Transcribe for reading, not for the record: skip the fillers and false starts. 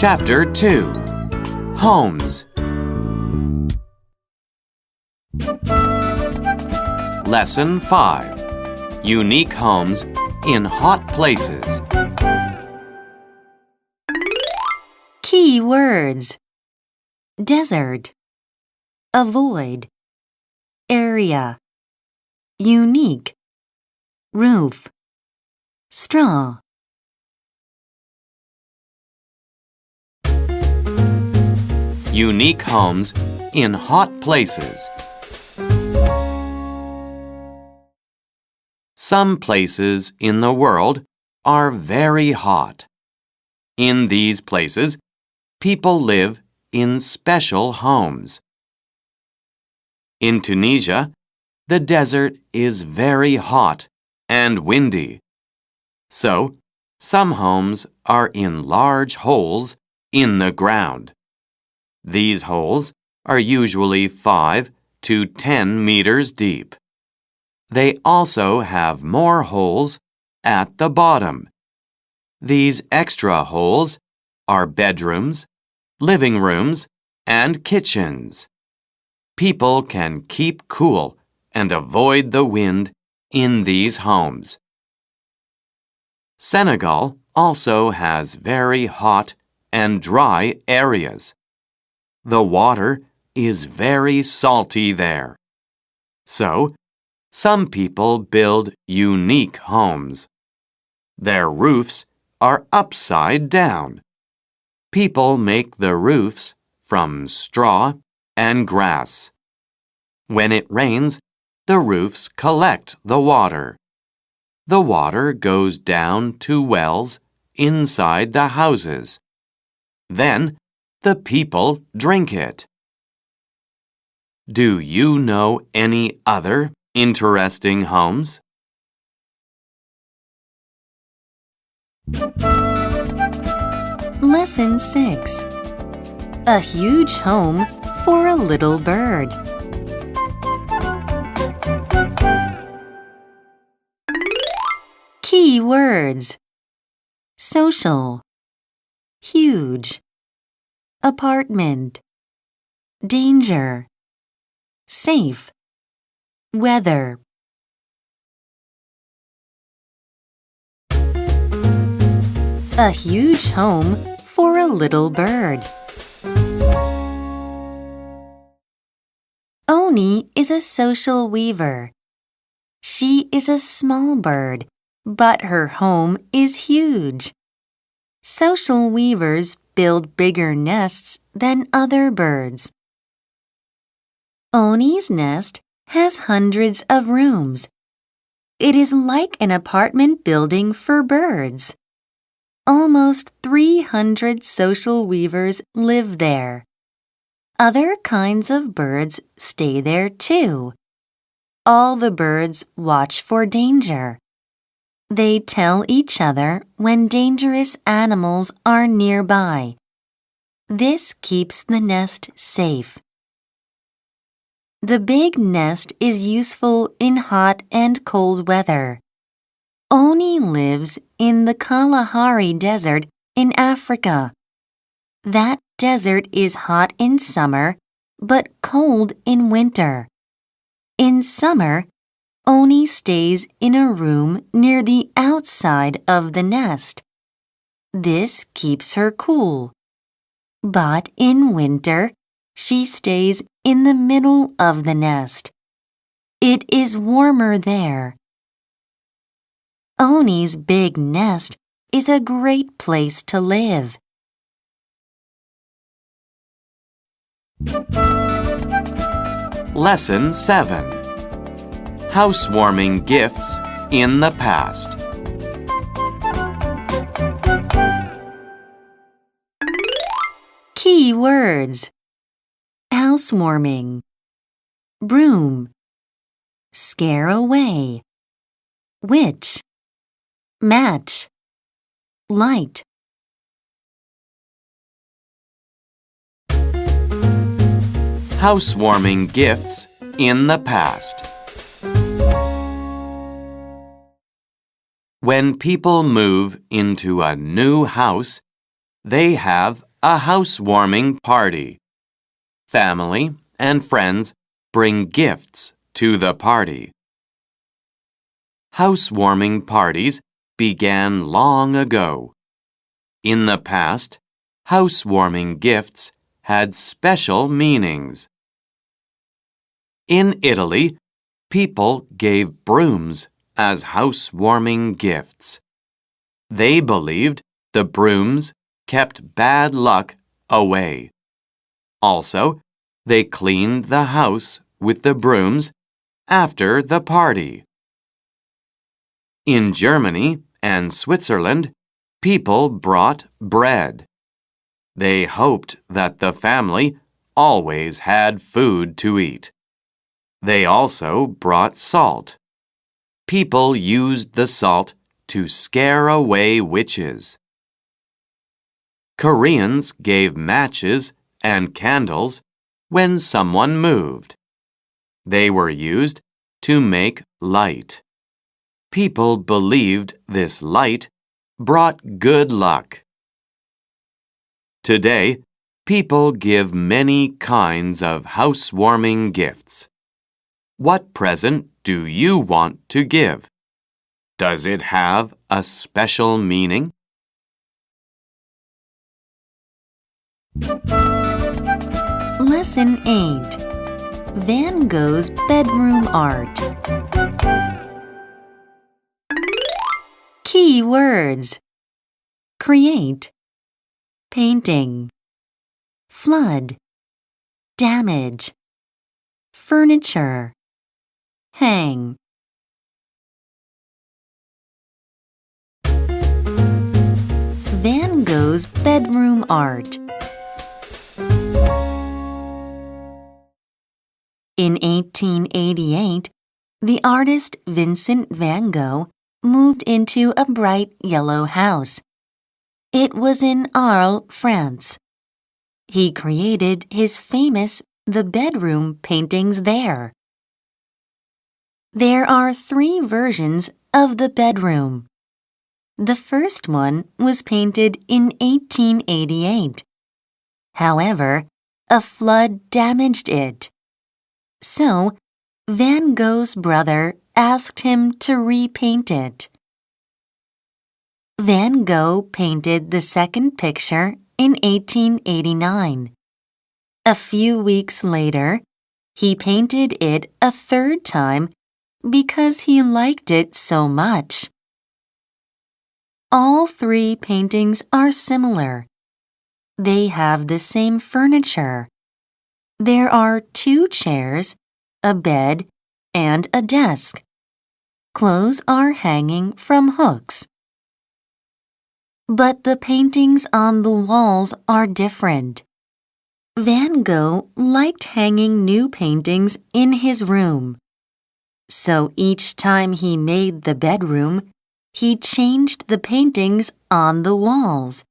Chapter 2 Homes Lesson 5 Unique Homes in Hot Places. Key words: desert, avoid, area, unique, roof, straw. Unique homes in hot places. Some places in the world are very hot. In these places, people live in special homes. In Tunisia, the desert is very hot and windy. So, some homes are in large holes in the ground. These holes are usually 5 to 10 meters deep. They also have more holes at the bottom. These extra holes are bedrooms, living rooms, and kitchens. People can keep cool and avoid the wind in these homes. Senegal also has very hot and dry areas. The water is very salty there. So, some people build unique homes. Their roofs are upside down. People make the roofs from straw and grass. When it rains, the roofs collect the water. The water goes down to wells inside the houses. Then, the people drink it. Do you know any other interesting homes? Lesson 6 A huge home for a little bird. Key words: social, huge, apartment, danger, safe, weather. A huge home for a little bird. Oni is a social weaver. She is a small bird, but her home is huge. Social weavers build bigger nests than other birds. Oni's nest has hundreds of rooms. It is like an apartment building for birds. Almost 300 social weavers live there. Other kinds of birds stay there too. All the birds watch for danger. They tell each other when dangerous animals are nearby. This keeps the nest safe. The big nest is useful in hot and cold weather. Oni lives in the Kalahari Desert in Africa. That desert is hot in summer, but cold in winter. In summer, Oni stays in a room near the outside of the nest. This keeps her cool. But in winter, she stays in the middle of the nest. It is warmer there. Oni's big nest is a great place to live. Lesson 7 Housewarming Gifts in the Past. Key words: housewarming, broom, scare away, witch, match, light. Housewarming gifts in the past. When people move into a new house, they have a housewarming party. Family and friends bring gifts to the party. Housewarming parties began long ago. In the past, housewarming gifts had special meanings. In Italy, people gave brooms as housewarming gifts. They believed the brooms kept bad luck away. Also, they cleaned the house with the brooms after the party. In Germany and Switzerland, people brought bread. They hoped that the family always had food to eat. They also brought salt. People used the salt to scare away witches. Koreans gave matches and candles when someone moved. They were used to make light. People believed this light brought good luck. Today, people give many kinds of housewarming gifts. What present do you want to give? Does it have a special meaning? Lesson 8. Van Gogh's Bedroom Art. Key words: create, painting, flood, damage, furniture, hang. Van Gogh's Bedroom Art. In 1888, the artist Vincent van Gogh moved into a bright yellow house. It was in Arles, France. He created his famous The Bedroom paintings there. There are 3 versions of the bedroom. The first one was painted in 1888. However, a flood damaged it. So, Van Gogh's brother asked him to repaint it. Van Gogh painted the second picture in 1889. A few weeks later, he painted it a third time because he liked it so much. All 3 paintings are similar. They have the same furniture. There are 2 chairs, a bed, and a desk. Clothes are hanging from hooks. But the paintings on the walls are different. Van Gogh liked hanging new paintings in his room. So each time he made the bedroom, he changed the paintings on the walls.